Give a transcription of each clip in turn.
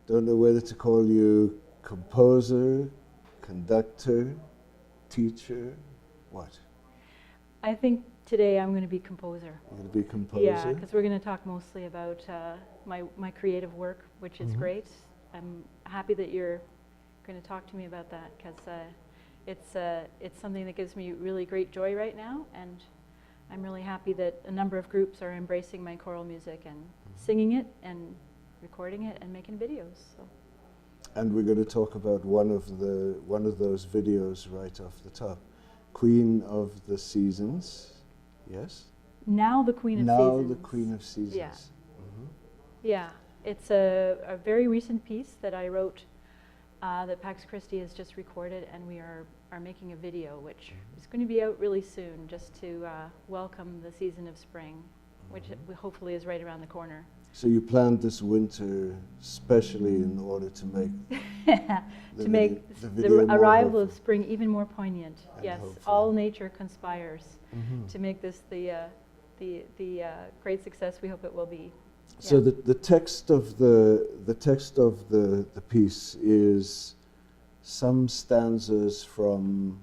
don't know whether to call you composer, conductor, teacher, what? I think today I'm going to be composer. You're going to be composer? Yeah, because we're going to talk mostly about my creative work, which is great. I'm happy that you're going to talk to me about that, because it's something that gives me really great joy right now, and I'm really happy that a number of groups are embracing my choral music and singing it and recording it and making videos. So. And we're going to talk about one of those videos right off the top. Queen of the Seasons, yes? Now the Queen of Now Seasons. the Queen of Seasons. Yeah. Yeah, it's a very recent piece that I wrote that Pax Christi has just recorded, and we are making a video, which is going to be out really soon, just to welcome the season of spring, which hopefully is right around the corner. So you planned this winter specially in order to make the arrival of spring even more poignant. Yes, hopeful. all nature conspires to make this the great success we hope it will be. So Yeah. the text of the piece is some stanzas from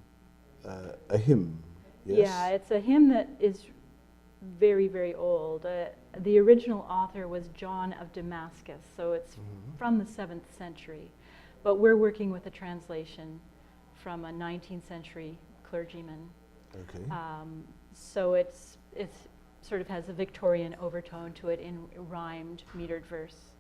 a hymn. Yes? Yeah, it's a hymn that is very, very old. The original author was John of Damascus, so it's from the 7th century. But we're working with a translation from a 19th century clergyman. Okay. So it's sort of has a Victorian overtone to it in rhymed, metered verse.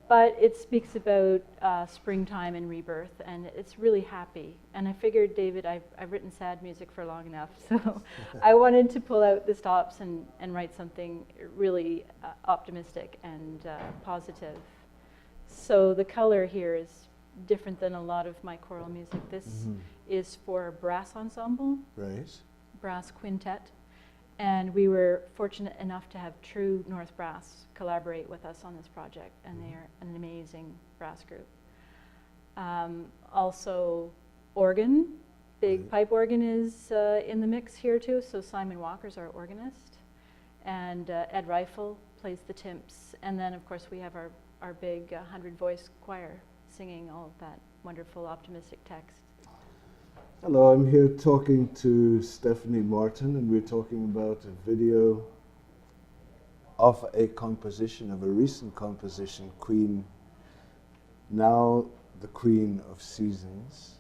But it speaks about springtime and rebirth, and it's really happy. And I figured, David, I've written sad music for long enough, so I wanted to pull out the stops and write something really optimistic and positive. So the color here is different than a lot of my choral music. This is for brass ensemble, Right. brass quintet. And we were fortunate enough to have True North Brass collaborate with us on this project, and they're an amazing brass group. Also, organ, big pipe organ is in the mix here too, so Simon Walker's our organist, and Ed Reifel plays the timps, and then of course we have our big 100-voice choir singing all of that wonderful optimistic text. Hello, I'm here talking to Stephanie Martin, and we're talking about a video of a composition, of a recent composition, Queen, Now the Queen of Seasons,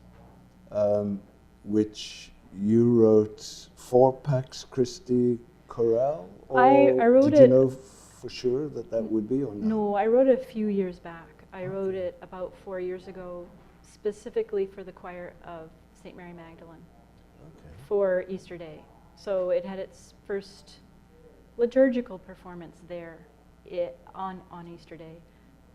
which you wrote for Pax Christi Chorale? I wrote did you it. know for sure that would be, or not? No, I wrote it a few years back. I wrote it about 4 years ago, specifically for the choir of St. Mary Magdalene for Easter Day. So it had its first liturgical performance there on Easter Day.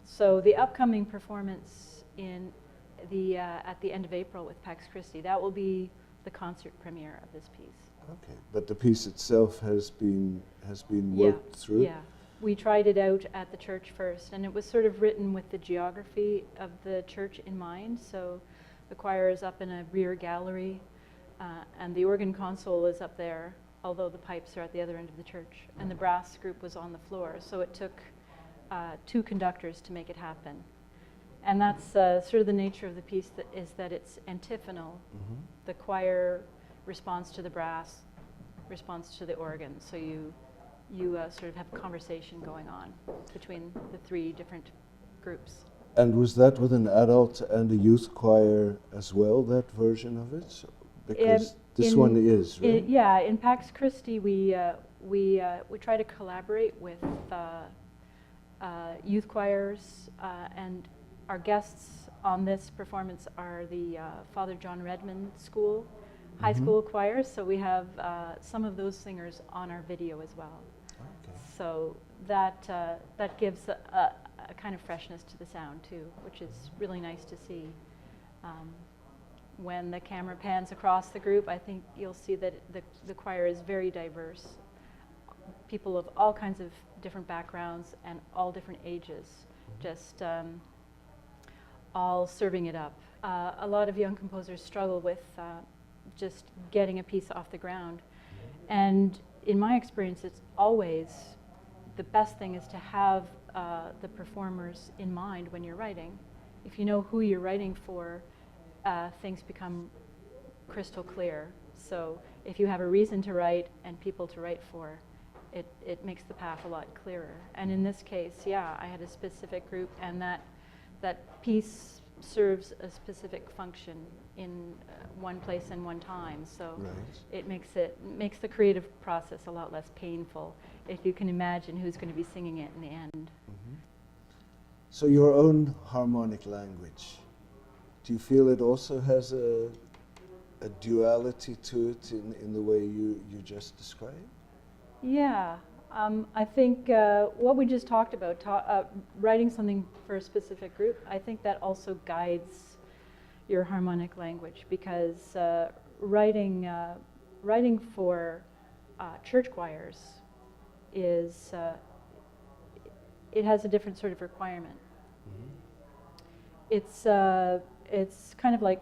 So the upcoming performance in at the end of April with Pax Christi, that will be the concert premiere of this piece. Okay, but the piece itself has been worked through? Yeah, we tried it out at the church first, and it was sort of written with the geography of the church in mind. So the choir is up in a rear gallery, and the organ console is up there, although the pipes are at the other end of the church. And the brass group was on the floor, so it took 2 conductors to make it happen. And that's sort of the nature of the piece, that it's antiphonal. The choir responds to the brass, responds to the organ. So you sort of have a conversation going on between the 3 different groups. And was that with an adult and a youth choir as well, that version of it? So, because this one is, right? Yeah, in Pax Christi we try to collaborate with youth choirs, and our guests on this performance are the Father John Redmond School, high school choirs. So we have some of those singers on our video as well. Okay. So that gives a kind of freshness to the sound too, which is really nice to see. When the camera pans across the group, I think you'll see that the choir is very diverse. People of all kinds of different backgrounds and all different ages, just all serving it up. A lot of young composers struggle with just getting a piece off the ground. And in my experience, it's always the best thing is to have the performers in mind when you're writing. If you know who you're writing for, things become crystal clear. So if you have a reason to write and people to write for, it makes the path a lot clearer. And in this case, yeah, I had a specific group, and that piece serves a specific function in one place and one time. So it makes the creative process a lot less painful if you can imagine who's going to be singing it in the end. So your own harmonic language, do you feel it also has a duality to it in the way you just described? Yeah, I think what we just talked about, writing something for a specific group, I think that also guides your harmonic language, because writing for church choirs is, it has a different sort of requirement. It's kind of like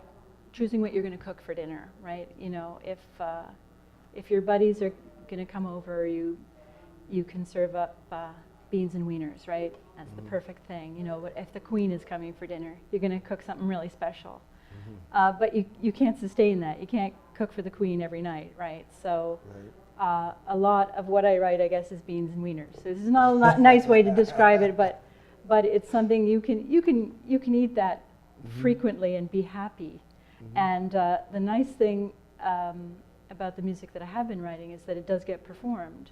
choosing what you're going to cook for dinner, right? You know, if your buddies are going to come over, you can serve up beans and wieners, right? That's the perfect thing. You know, but if the Queen is coming for dinner, you're going to cook something really special. But you can't sustain that. You can't cook for the Queen every night, right? So a lot of what I write, I guess, is beans and wieners. So this is not a nice way to describe it, but it's something you can eat that frequently and be happy. And the nice thing about the music that I have been writing is that it does get performed.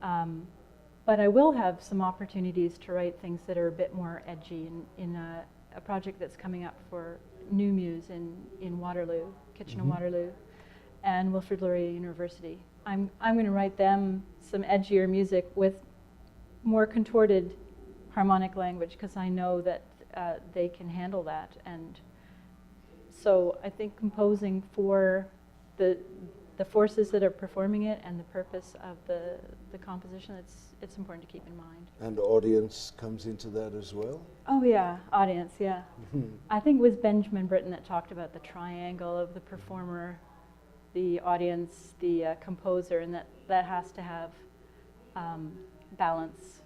But I will have some opportunities to write things that are a bit more edgy in a project that's coming up for New Muse in Waterloo, Kitchener-Waterloo, and Wilfrid Laurier University. I'm going to write them some edgier music with more contorted harmonic language, because I know that they can handle that. And so I think composing for the forces that are performing it and the purpose of the composition, it's important to keep in mind. And audience comes into that as well? Oh yeah, audience, yeah. I think it was Benjamin Britten that talked about the triangle of the performer, the audience, the composer, and that has to have balance.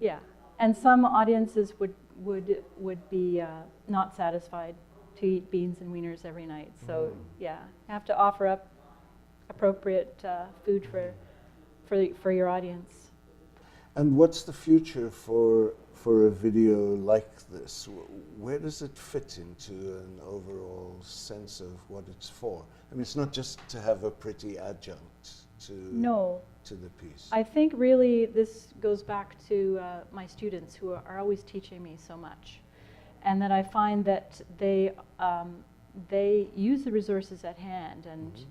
Yeah. And some audiences would be not satisfied to eat beans and wieners every night. So yeah, you have to offer up appropriate food for your audience. And what's the future for a video like this? Where does it fit into an overall sense of what it's for? I mean, it's not just to have a pretty adjunct to the piece. I think really this goes back to my students, who are always teaching me so much, and that I find that they use the resources at hand, and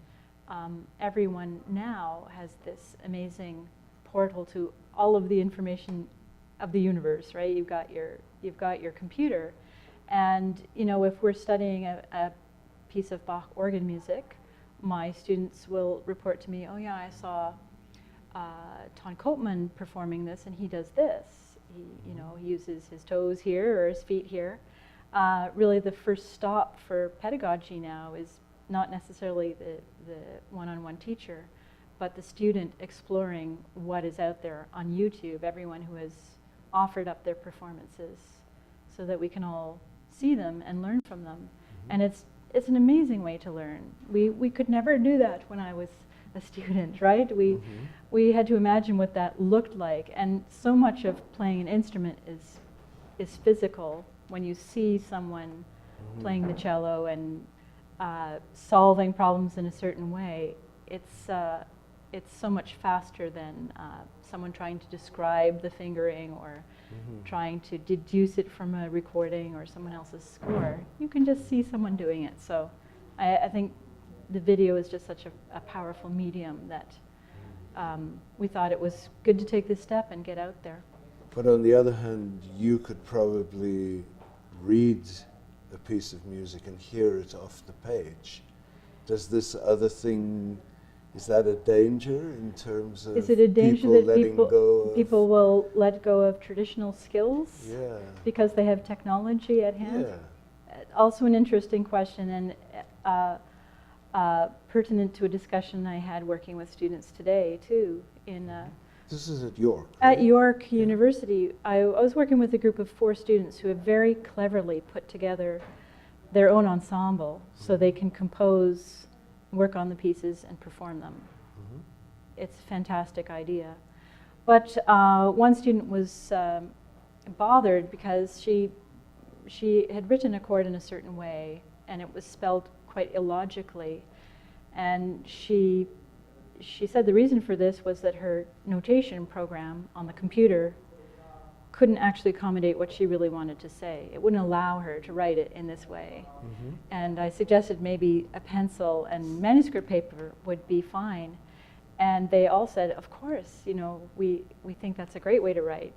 everyone now has this amazing portal to all of the information of the universe, right? You've got your computer, and you know, if we're studying a piece of Bach organ music, my students will report to me, oh yeah, I saw Ton Koopman performing this, and he does this. He uses his toes here or his feet here. Really, the first stop for pedagogy now is not necessarily the one-on-one teacher, but the student exploring what is out there on YouTube, everyone who has offered up their performances, so that we can all see them and learn from them. And it's an amazing way to learn. We could never do that when I was a student, right? We had to imagine what that looked like, and so much of playing an instrument is physical. When you see someone playing the cello and solving problems in a certain way, it's so much faster than someone trying to describe the fingering or trying to deduce it from a recording or someone else's score. You can just see someone doing it. So I think the video is just such a powerful medium that we thought it was good to take this step and get out there. But on the other hand, you could probably read a piece of music and hear it off the page. Does this other thing, is that a danger in terms of is it a danger that people will let go of traditional skills because they have technology at hand? Also an interesting question, and pertinent to a discussion I had working with students today too, in This is at York. At right? York University, I was working with a group of 4 students who have very cleverly put together their own ensemble so they can compose, work on the pieces, and perform them. Mhm. It's a fantastic idea. But one student was bothered because she had written a chord in a certain way, and it was spelled quite illogically. And she said the reason for this was that her notation program on the computer couldn't actually accommodate what she really wanted to say. It wouldn't allow her to write it in this way. Mhm. And I suggested maybe a pencil and manuscript paper would be fine. And they all said, of course, you know, we think that's a great way to write.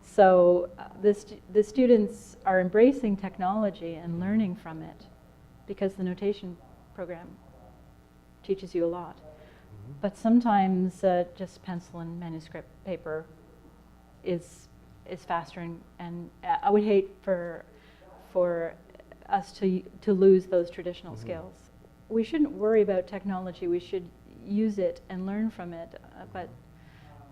So the students are embracing technology and learning from it because the notation program teaches you a lot. But sometimes just pencil and manuscript paper is faster, and I would hate for us to lose those traditional skills. We shouldn't worry about technology. We should use it and learn from it.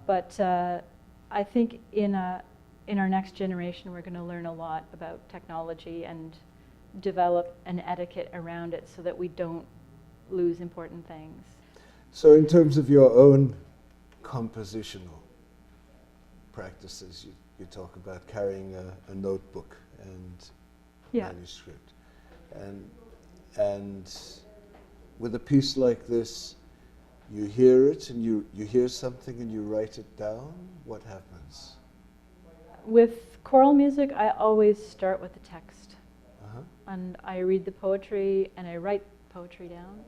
But I think in our next generation, we're going to learn a lot about technology and develop an etiquette around it so that we don't lose important things. So in terms of your own compositional practices, you talk about carrying a notebook and manuscript. And with a piece like this, you hear it and you hear something and you write it down. What happens? With choral music, I always start with the text. Uh-huh. And I read the poetry and I write poetry down.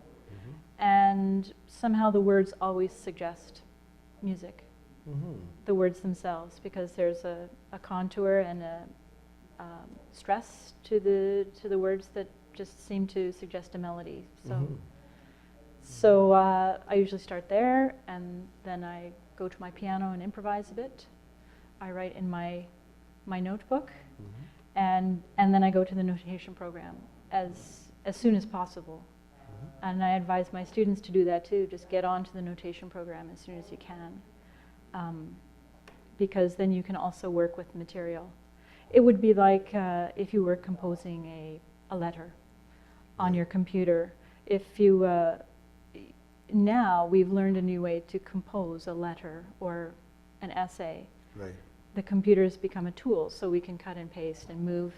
And somehow the words always suggest music, the words themselves, because there's a contour and a stress to the words that just seem to suggest a melody. So I usually start there, and then I go to my piano and improvise a bit. I write in my notebook, and then I go to the notation program as soon as possible. And I advise my students to do that too. Just get onto the notation program as soon as you can, because then you can also work with material. It would be like if you were composing a letter on your computer. If you now we've learned a new way to compose a letter or an essay. Right. The computer's become a tool, so we can cut and paste and move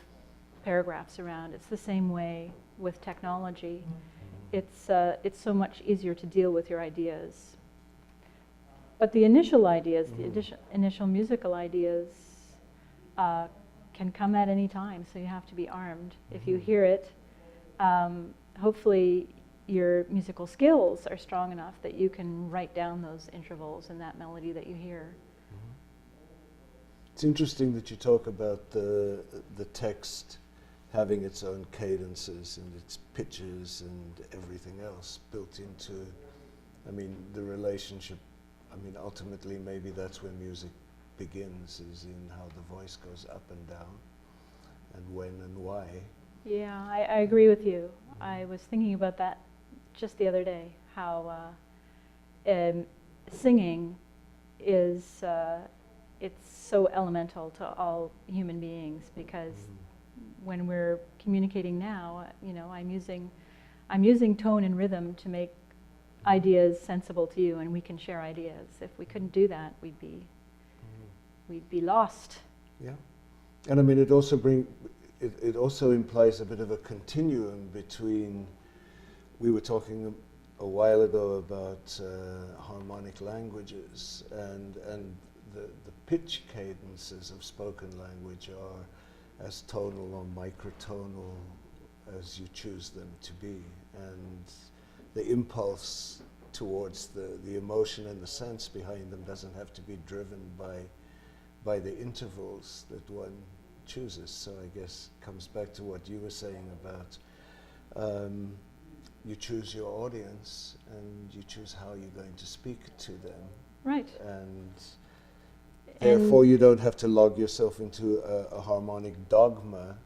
paragraphs around. It's the same way with technology. It's so much easier to deal with your ideas. But the initial ideas, the initial musical ideas, can come at any time, so you have to be armed. If you hear it, hopefully your musical skills are strong enough that you can write down those intervals in that melody that you hear. It's interesting that you talk about the text having its own cadences and its pitches and everything else built into, I mean, the relationship. I mean, ultimately, maybe that's where music begins, is in how the voice goes up and down, and when and why. Yeah, I agree with you. I was thinking about that just the other day, how singing is, it's so elemental to all human beings, because when we're communicating now, you know, I'm using tone and rhythm to make ideas sensible to you, and we can share ideas. If we couldn't do that, we'd be lost. Yeah, and I mean, it also implies a bit of a continuum between. We were talking a while ago about harmonic languages, and the pitch cadences of spoken language are as tonal or microtonal as you choose them to be, and the impulse towards the emotion and the sense behind them doesn't have to be driven by the intervals that one chooses. So I guess it comes back to what you were saying about you choose your audience and you choose how you're going to speak to them. Right. And therefore you don't have to log yourself into a harmonic dogma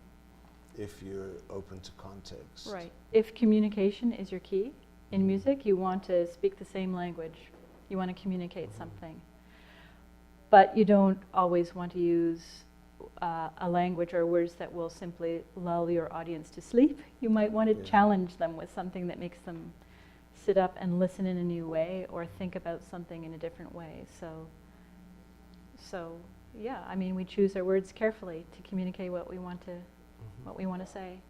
if you're open to context. Right. If communication is your key in music, you want to speak the same language. You want to communicate something. But you don't always want to use a language or words that will simply lull your audience to sleep. You might want to challenge them with something that makes them sit up and listen in a new way or think about something in a different way. So yeah, I mean, we choose our words carefully to communicate what we want to say.